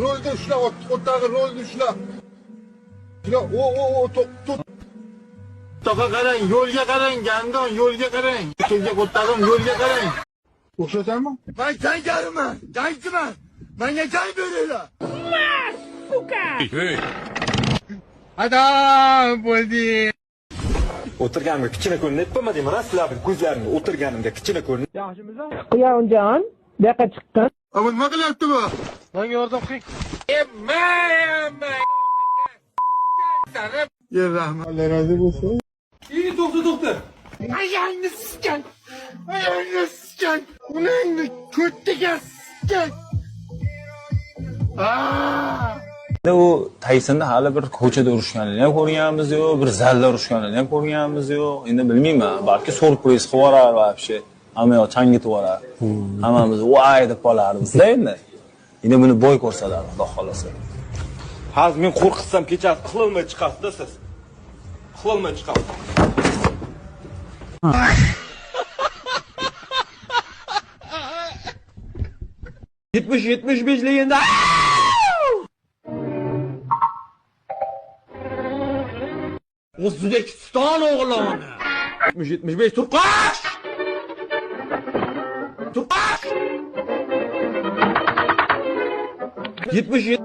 Rolda ushla, o'rtog'i rolda ushla. O, tut. Toqa qarang, yo'lga qarang, gandon, yo'lga qarang. Sizga o'rtog'im, yo'lga qarang. O'xshataman? Men jangariman, jangchiman. Menga jang beringlar. Suka! Adam bo'ldi. O'tirganimda kichkina ko'rinib bo'lmadimi? Rastlabim ko'zlarimni o'tirganimda kichkina ko'rinib. Yaxshimisan? Qiyonjon, bu yoqqa chiqqan. Ama nima qilyapti bu? Menga yordam qiling. Yer rahmat. Allah razı bo'lsin. To'xta. Ayağını sıkan. Uningni ko'rtiga sıkan. U Taysonda hali bir ko'chada urushganini ham ko'rganimiz yo'q, bir zalda urushganini ham ko'rganimiz yo'q. Endi bilmayman, balki surpriz qilib yuborar вообще. Hamma yoq changitib yuborar. Hammamiz voy deb qolarmiz-da endi. Endi buni bo'y ko'rsatadi, xudo xolasa. Hozir men qo'rqitsam kechasi qilolmay chiqasiz-da siz. Qilolmay chiqasiz. 70-75ligida O'zbekiston o'g'loni. 70-75 turqash! Turqash! 70